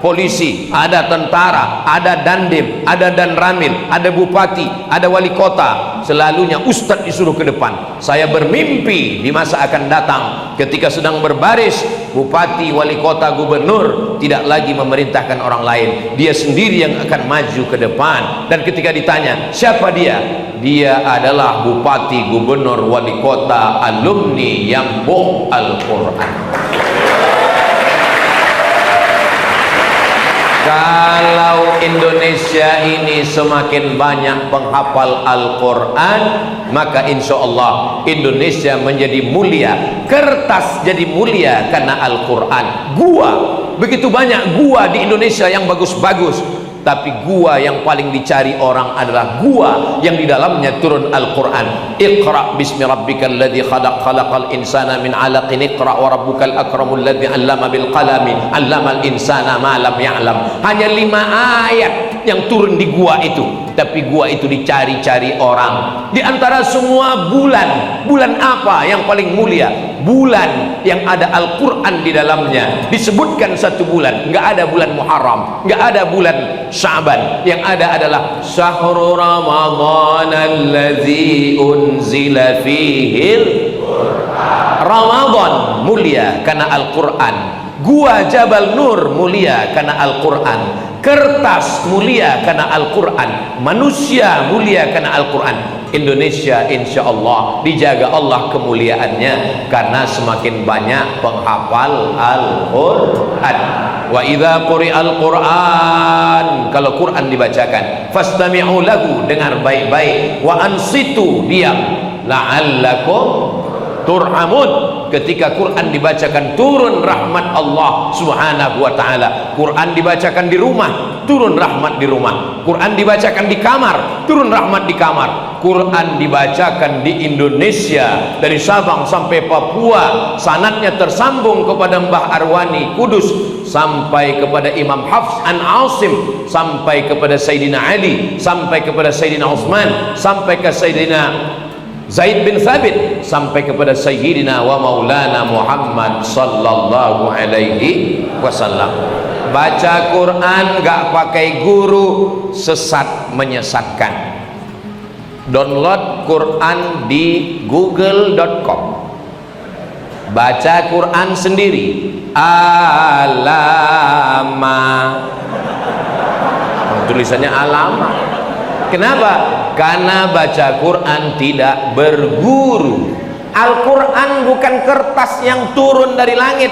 polisi, ada tentara, ada dandim, ada danramil, ada bupati, ada wali kota, selalunya ustadz disuruh ke depan. Saya bermimpi di masa akan datang ketika sedang berbaris, bupati, wali kota, gubernur tidak lagi memerintahkan orang lain, dia sendiri yang akan maju ke depan. Dan ketika ditanya siapa dia, dia adalah bupati, gubernur, wali kota, alumni yang boh Al-Quran. Kalau Indonesia ini semakin banyak penghafal Al-Quran, maka insya Allah Indonesia menjadi mulia. Kertas jadi mulia karena Al-Quran. Gua, begitu banyak gua di Indonesia yang bagus-bagus, tapi gua yang paling dicari orang adalah gua yang di dalamnya turun Al-Quran. Iqra bismi rabbikal ladzi khalaq, khalaqal insana min 'alaqin, iqra wa rabbukal akramul ladzi 'allama bil qalami 'allamal insana ma lam ya'lam. Hanya 5 ayat yang turun di gua itu, tapi gua itu dicari-cari orang. Di antara semua bulan, bulan apa yang paling mulia? Bulan yang ada Al-Quran di dalamnya. Disebutkan satu bulan, nggak ada bulan Muharram, nggak ada bulan Sya'ban, yang ada adalah Syahrul Ramadhan allazi unzila fihil Ramadan, mulia karena Al-Quran. Gua Jabal Nur mulia karena Al-Quran. Kertas mulia karena Al-Quran. Manusia mulia karena Al-Quran. Indonesia insya Allah dijaga Allah kemuliaannya karena semakin banyak penghafal Al-Quran. Wa idza quri'al Quran, kalau Quran dibacakan, fastami'u lahu, dengar baik-baik, wa ansitu, diam, la'allakum turhamun. Ketika Quran dibacakan, turun rahmat Allah subhanahu wa ta'ala. Quran dibacakan di rumah, turun rahmat di rumah. Quran dibacakan di kamar, turun rahmat di kamar. Quran dibacakan di Indonesia dari Sabang sampai Papua, sanadnya tersambung kepada Mbah Arwani Kudus, sampai kepada Imam Hafs an Asim, sampai kepada Sayyidina Ali, sampai kepada Sayyidina Utsman, sampai ke Sayyidina Zaid bin Thabit, sampai kepada Sayyidina wa Maulana Muhammad sallallahu alaihi wasallam. Baca Quran gak pakai guru, sesat menyesatkan. Download Quran di google.com, baca Quran sendiri. Alama, tulisannya alama. Kenapa? Karena baca Quran tidak berguru. Al-Quran bukan kertas yang turun dari langit.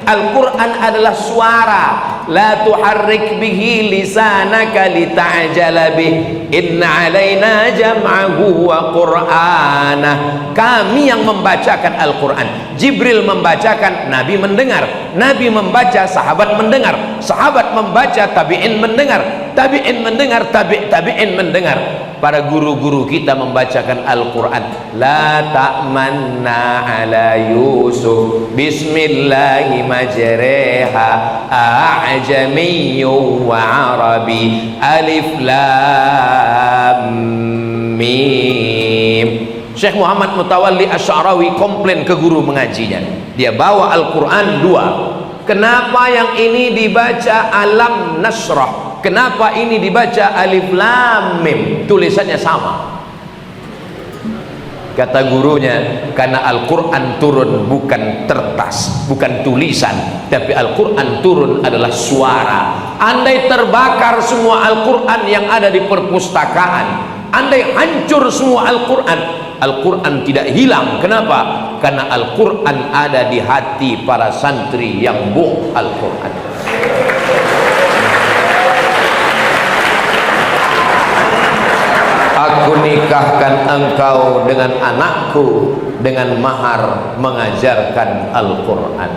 Al-Quran adalah suara. La tuharrik bihi lisanaka lita'jala bih, inna alaina jam'ahu wa qur'anah. Kami yang membacakan Al-Quran. Jibril membacakan, Nabi mendengar. Nabi membaca, sahabat mendengar. Sahabat membaca, tabi'in mendengar. Tabi'in mendengar, tabi'in mendengar. Para guru-guru kita membacakan Al-Quran. La ta'manna ala Yusuf, bismillahi majreha, a'jamiyyu wa arabi, alif lam mim. Syekh Muhammad Mutawalli Asy'arawi komplain ke guru mengajinya. Dia bawa Al-Quran dua. Kenapa yang ini dibaca alam nasrah, kenapa ini dibaca alif lam mim? Tulisannya sama. Kata gurunya, karena Al-Quran turun bukan kertas, bukan tulisan, tapi Al-Quran turun adalah suara. Andai terbakar semua Al-Quran yang ada di perpustakaan, andai hancur semua Al-Quran, Al-Quran tidak hilang. Kenapa? Karena Al-Quran ada di hati para santri yang buh Al-Quran. Aku nikahkan engkau dengan anakku dengan mahar mengajarkan Al-Quran.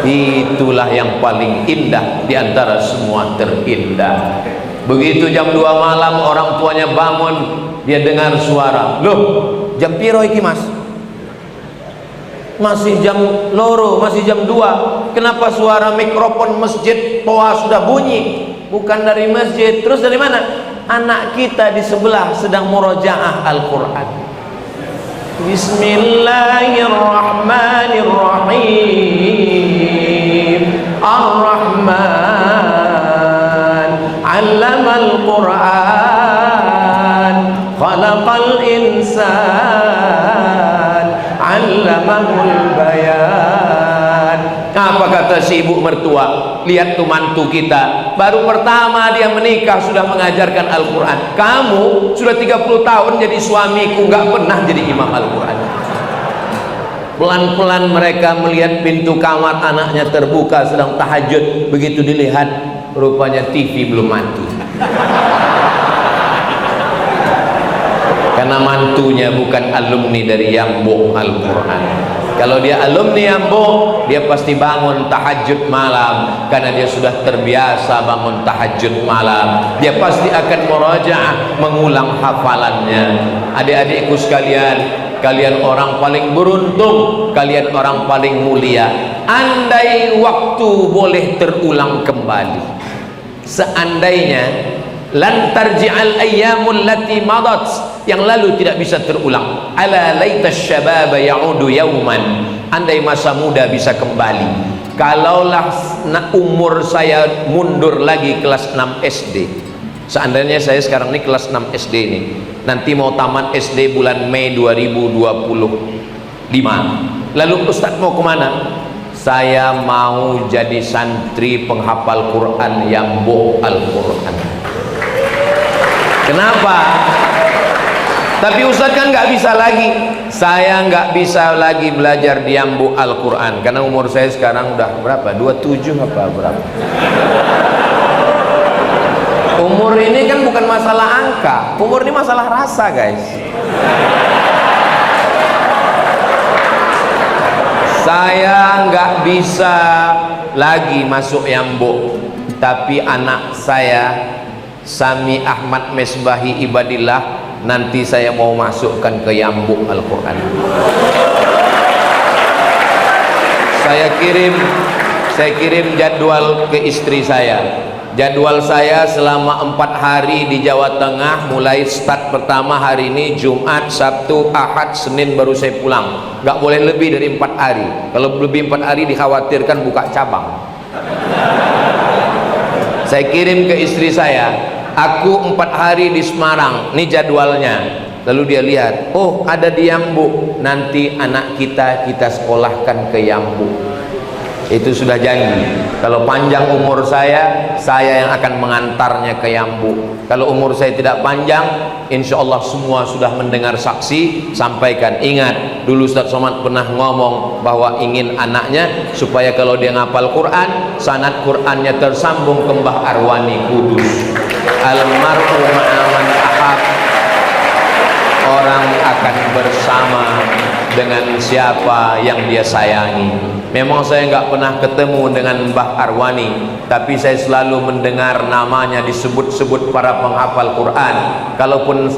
Itulah yang paling indah di antara semua terindah. Begitu jam 2 malam orang tuanya bangun, dia dengar suara. Loh, jam piro iki mas? Masih jam loro, masih jam 2. Kenapa suara mikrofon masjid toa sudah bunyi? Bukan dari masjid. Terus dari mana? Anak kita di sebelah sedang murojaah Al-Quran. Bismillahirrahmanirrahim. Ar-Rahman 'allamal Quran, khalaqal insan, 'allamahul bayan. Apa kata si ibu mertua? Lihat tuh mantu kita, baru pertama dia menikah sudah mengajarkan Al-Quran. Kamu sudah 30 tahun jadi suamiku, gak pernah jadi imam Al-Quran. Pelan-pelan mereka melihat pintu kamar anaknya terbuka sedang tahajud. Begitu dilihat, rupanya TV belum mati. Karena mantunya bukan alumni dari Yambo Al-Quran. Kalau dia alumni Yambo, dia pasti bangun tahajud malam, karena dia sudah terbiasa bangun tahajud malam. Dia pasti akan murajaah, mengulang hafalannya. Adik-adikku sekalian, kalian orang paling beruntung, kalian orang paling mulia. Andai waktu boleh terulang kembali, seandainya lan tarji'al ayyamul lati madat, yang lalu tidak bisa terulang. Ala laitasy syababa ya'udu yauman, andai masa muda bisa kembali. Kalaulah umur saya mundur lagi kelas 6 SD. Seandainya saya sekarang ini kelas 6 SD ini, nanti mau tamat SD bulan Mei 2025. Lalu Ustadz mau kemana? Saya mau jadi santri penghafal Quran yang boh Al-Quran. Kenapa? Tapi Ustadz kan nggak bisa lagi. Saya nggak bisa lagi belajar di Yambu Al-Quran karena umur saya sekarang udah berapa? 27 apa berapa? Umur ini kan bukan masalah angka, umur ini masalah rasa, guys. Saya nggak bisa lagi masuk Yambuk, tapi anak saya Sami Ahmad Mesbahi Ibadillah nanti saya mau masukkan ke Yambuk Al-Quran. Saya kirim jadwal ke istri saya. Jadwal saya selama 4 hari di Jawa Tengah, mulai start pertama hari ini Jumat, Sabtu, Ahad, Senin baru saya pulang. Gak boleh lebih dari 4 hari. Kalau lebih 4 hari dikhawatirkan buka cabang. Saya kirim ke istri saya, aku 4 hari di Semarang, ini jadwalnya. Lalu dia lihat, oh ada di Yambuk, nanti anak kita sekolahkan ke Yambuk. Itu sudah janji. Kalau panjang umur saya yang akan mengantarnya ke Yambuk. Kalau umur saya tidak panjang, insya Allah semua sudah mendengar saksi. Sampaikan, ingat dulu Ustaz Somad pernah ngomong bahwa ingin anaknya supaya kalau dia ngapal Quran, sanad Qurannya tersambung ke Mbah Arwani Kudus. Almar'u ma'aman ahab, orang akan bersama dengan siapa yang dia sayangi. Memang saya nggak pernah ketemu dengan Mbah Arwani, tapi saya selalu mendengar namanya disebut-sebut para penghafal Quran. Kalaupun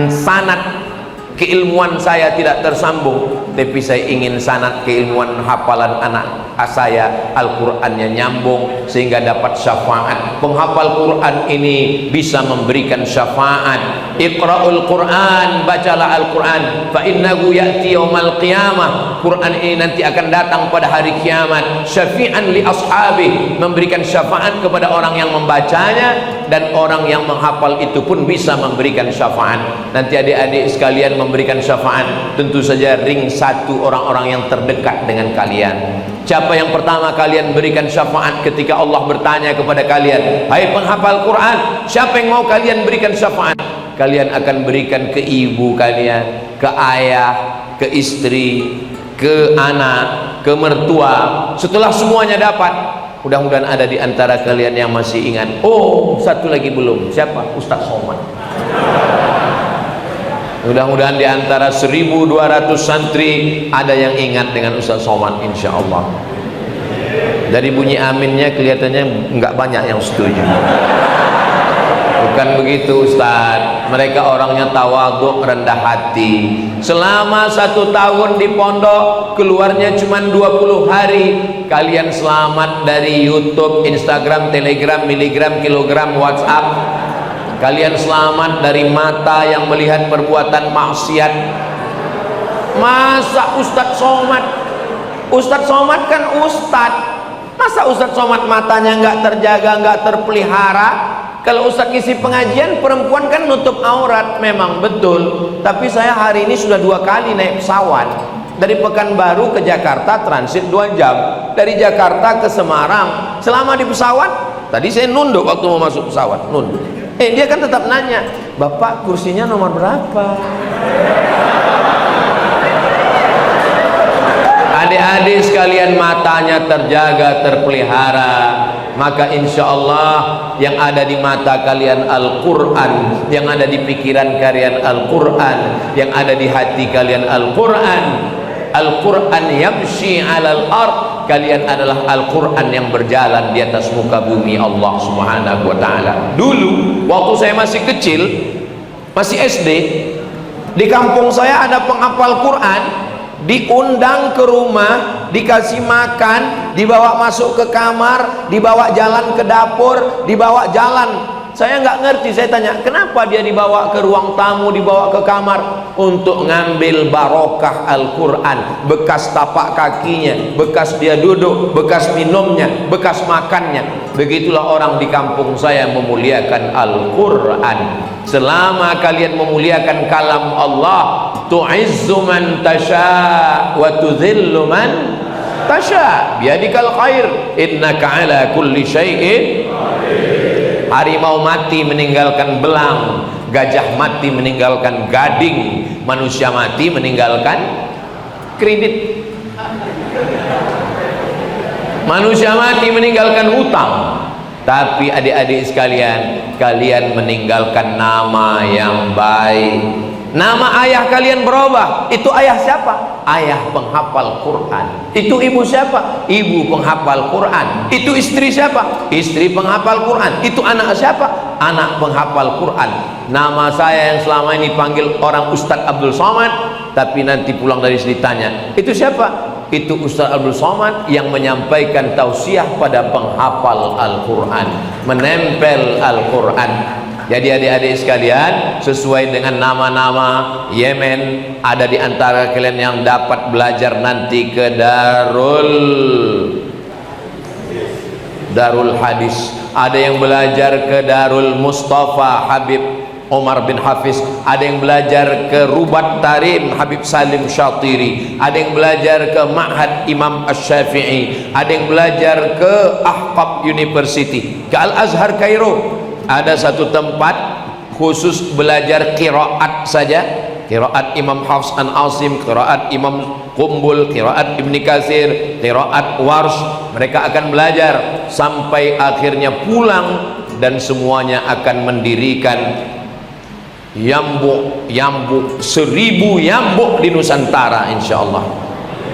sanad keilmuan saya tidak tersambung, tapi saya ingin sanad keilmuan hafalan anak saya Al-Qur'annya nyambung sehingga dapat syafaat. Penghafal Quran ini bisa memberikan syafaat. Iqra'ul Quran, bacalah Al-Quran, fa innahu ya'ti yaumal qiyamah. Quran ini nanti akan datang pada hari kiamat, syafi'an li ashabi, memberikan syafaat kepada orang yang membacanya, dan orang yang menghafal itu pun bisa memberikan syafaat. Nanti adik-adik sekalian memberikan syafaat, tentu saja ring satu orang-orang yang terdekat dengan kalian. Siapa yang pertama kalian berikan syafaat ketika Allah bertanya kepada kalian, hai penghafal Quran, siapa yang mau kalian berikan syafaat? Kalian akan berikan ke ibu kalian, ke ayah, ke istri, ke anak, ke mertua. Setelah semuanya dapat, mudah-mudahan ada di antara kalian yang masih ingat. Oh, satu lagi belum. Siapa? Ustaz Somad. Mudah-mudahan di antara 1.200 santri ada yang ingat dengan Ustaz Somad, insya Allah. Dari bunyi aminnya kelihatannya nggak banyak yang setuju. Bukan begitu Ustaz, mereka orangnya tawadhu, rendah hati. Selama 1 tahun di pondok, keluarnya cuma 20 hari. Kalian selamat dari YouTube, Instagram, Telegram, miligram, kilogram, WhatsApp. Kalian selamat dari mata yang melihat perbuatan maksiat. Masa Ustaz Somad kan Ustaz, masa Ustaz Somad matanya nggak terjaga, nggak terpelihara? Kalau Ustaz ngisi pengajian, perempuan kan nutup aurat, memang betul. Tapi saya hari ini sudah 2 kali naik pesawat. Dari Pekanbaru ke Jakarta transit 2 jam. Dari Jakarta ke Semarang. Selama di pesawat, tadi saya nunduk waktu mau masuk pesawat, nunduk. Dia kan tetap nanya, Bapak kursinya nomor berapa? Adik-adik sekalian, matanya terjaga, terpelihara, maka insya Allah yang ada di mata kalian Al-Quran, yang ada di pikiran kalian Al-Quran, yang ada di hati kalian Al-Quran. Al-Quran yamshi alal ard, kalian adalah Al-Quran yang berjalan di atas muka bumi Allah Subhanahu wa ta'ala. Dulu waktu saya masih kecil, masih SD, di kampung saya ada penghafal Quran, diundang ke rumah, dikasih makan, dibawa masuk ke kamar, dibawa jalan ke dapur, dibawa jalan. Saya nggak ngerti, saya tanya, kenapa dia dibawa ke ruang tamu, dibawa ke kamar? Untuk ngambil barokah Al-Quran, bekas tapak kakinya, bekas dia duduk, bekas minumnya, bekas makannya. Begitulah orang di kampung saya memuliakan Al-Quran. Selama kalian memuliakan kalam Allah, tu'izzu man tasha wa tudhillu man tasha, biyadikal khair, innaka ala kulli syai'in. Harimau mati meninggalkan belang, gajah mati meninggalkan gading, manusia mati meninggalkan kredit, manusia mati meninggalkan hutang. Tapi adik-adik sekalian, kalian meninggalkan nama yang baik. Nama ayah kalian berubah. Itu ayah siapa? Ayah penghafal Quran. Itu ibu siapa? Ibu penghafal Quran. Itu istri siapa? Istri penghafal Quran. Itu anak siapa? Anak penghafal Quran. Nama saya yang selama ini panggil orang Ustadz Abdul Somad, tapi nanti pulang dari sini tanya, itu siapa? Itu Ustadz Abdul Somad yang menyampaikan tausiah pada penghafal Al-Quran, menempel Al-Quran. Jadi adik-adik sekalian, sesuai dengan nama-nama Yemen, ada di antara kalian yang dapat belajar nanti ke Darul Hadis, ada yang belajar ke Darul Mustafa Habib Omar bin Hafiz, ada yang belajar ke Rubat Tarim Habib Salim Syatiri, ada yang belajar ke Ma'had Imam Ash-Syafi'i, ada yang belajar ke Ahqaf University, ke Al-Azhar Kairo. Ada satu tempat khusus belajar qiraat saja, qiraat Imam Hafs an Asim, qiraat Imam Qumbul, qiraat Ibni Katsir, qiraat Warsh. Mereka akan belajar sampai akhirnya pulang, dan semuanya akan mendirikan yambuk 1000 yambuk di Nusantara insyaallah,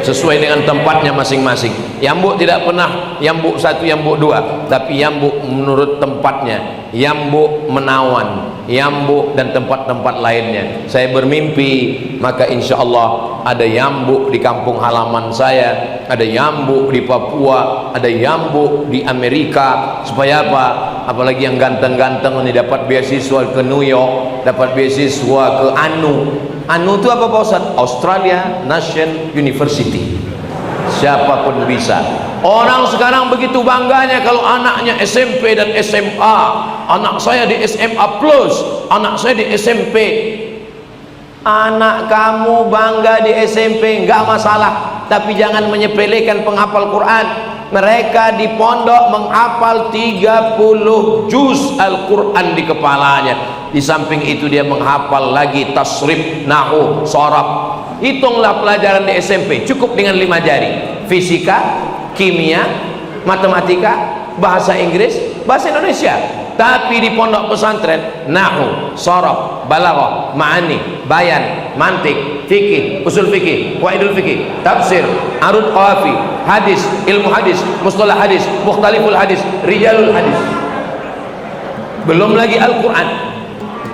sesuai dengan tempatnya masing-masing. Yambuk tidak pernah yambuk 1, yambuk 2, tapi yambuk menurut tempatnya, yambuk Menawan, yambuk dan tempat-tempat lainnya. Saya bermimpi, maka insya Allah ada yambuk di kampung halaman saya, ada yambuk di Papua, ada yambuk di Amerika. Supaya apa? Apalagi yang ganteng-ganteng ini dapat beasiswa ke New York, dapat beasiswa ke ANU itu apa Pak Ustaz? Australia National University. Siapapun bisa. Orang sekarang begitu bangganya kalau anaknya SMP dan SMA. Anak saya di SMA plus, anak saya di SMP. Anak kamu bangga di SMP, enggak masalah, tapi jangan menyepelekan penghafal Quran. Mereka di pondok menghafal 30 juz Al-Quran di kepalanya. Di samping itu dia menghafal lagi tasrif, nahu, sorab. Hitunglah pelajaran di SMP cukup dengan 5 jari. Fisika, kimia, matematika, bahasa Inggris, bahasa Indonesia. Tapi di pondok pesantren, nahu, sorab, balaghah, ma'ani, bayan, mantik, fikih, usul fikih, qawaidul fikih, tafsir, arud qawafi, hadis, ilmu hadis, mustalah hadis, mukhtaliful hadis, rijalul hadis. Belum lagi Al-Quran.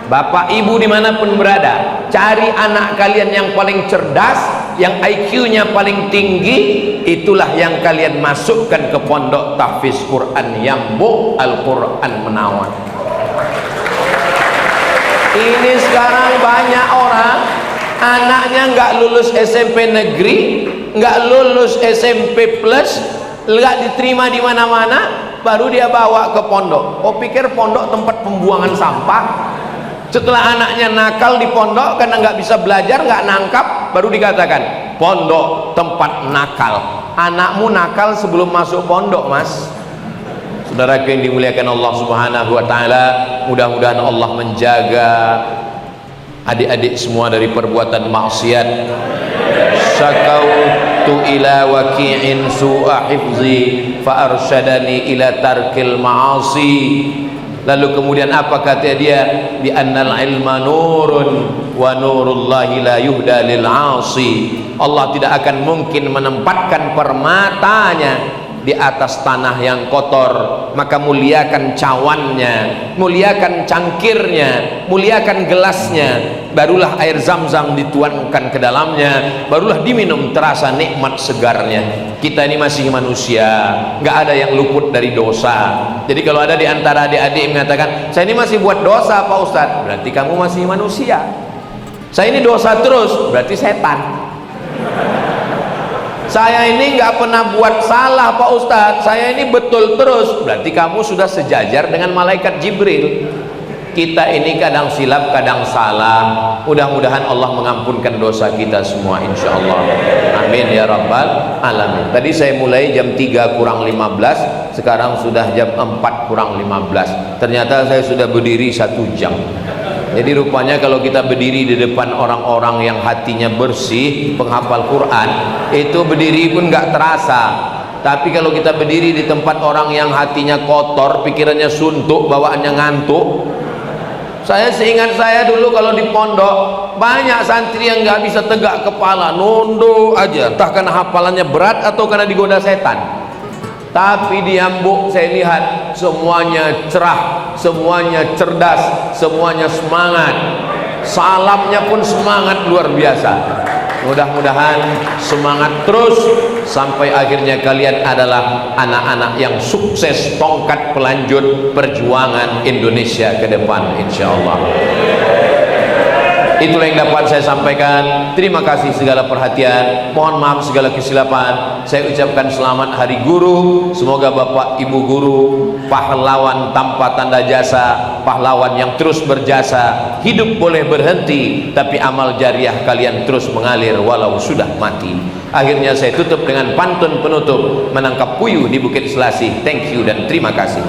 Bapak ibu dimanapun berada, cari anak kalian yang paling cerdas, yang IQ-nya paling tinggi, itulah yang kalian masukkan ke pondok tahfiz Quran Yambuk Al-Quran Menawan. Ini sekarang banyak orang anaknya nggak lulus SMP negeri, nggak lulus SMP plus, nggak diterima di mana-mana, baru dia bawa ke pondok. Oh, pikir pondok tempat pembuangan sampah. Setelah anaknya nakal di pondok karena nggak bisa belajar, nggak nangkap, baru dikatakan pondok tempat nakal. Anakmu nakal sebelum masuk pondok, mas. Saudara yang dimuliakan Allah Subhanahu wa Ta'ala, mudah-mudahan Allah menjaga adik-adik semua dari perbuatan maksiat. Syakautu ila waki'in su'a hifzi fa arsyadani ila tarkil ma'asi. Lalu kemudian apa kata dia? Bi annal ilma nurun wa nurullahi la yuhda lil 'asi. Allah tidak akan mungkin menempatkan permatanya di atas tanah yang kotor, maka muliakan cawannya, muliakan cangkirnya, muliakan gelasnya, barulah air zam-zam dituangkan ke dalamnya, barulah diminum terasa nikmat segarnya. Kita ini masih manusia, nggak ada yang luput dari dosa. Jadi kalau ada di antara adik-adik mengatakan, saya ini masih buat dosa Pak Ustadz, berarti kamu masih manusia. Saya ini dosa terus, berarti setan. Saya ini nggak pernah buat salah Pak Ustadz, saya ini betul terus, berarti kamu sudah sejajar dengan malaikat Jibril. Kita ini kadang silap, kadang salah. Mudah-mudahan Allah mengampunkan dosa kita semua insya Allah. Amin ya rabbal alamin. Tadi saya mulai jam 3 kurang 15, sekarang sudah jam 4 kurang 15. Ternyata saya sudah berdiri 1 jam. Jadi rupanya kalau kita berdiri di depan orang-orang yang hatinya bersih, penghafal Quran, itu berdiri pun nggak terasa. Tapi kalau kita berdiri di tempat orang yang hatinya kotor, pikirannya suntuk, bawaannya ngantuk, Saya seingat saya dulu kalau di pondok banyak santri yang nggak bisa tegak kepala, nunduk aja, entah karena hafalannya berat atau karena digoda setan. Tapi di Ambuk saya lihat semuanya cerah, semuanya cerdas, semuanya semangat. Salamnya pun semangat luar biasa. Mudah-mudahan semangat terus sampai akhirnya kalian adalah anak-anak yang sukses, tongkat pelanjut perjuangan Indonesia ke depan insyaallah. Itulah yang dapat saya sampaikan. Terima kasih segala perhatian, mohon maaf segala kesilapan. Saya ucapkan selamat Hari Guru. Semoga Bapak Ibu guru, pahlawan tanpa tanda jasa, pahlawan yang terus berjasa. Hidup boleh berhenti, tapi amal jariah kalian terus mengalir walau sudah mati. Akhirnya saya tutup dengan pantun penutup, menangkap puyuh di Bukit Selasih. Thank you dan terima kasih.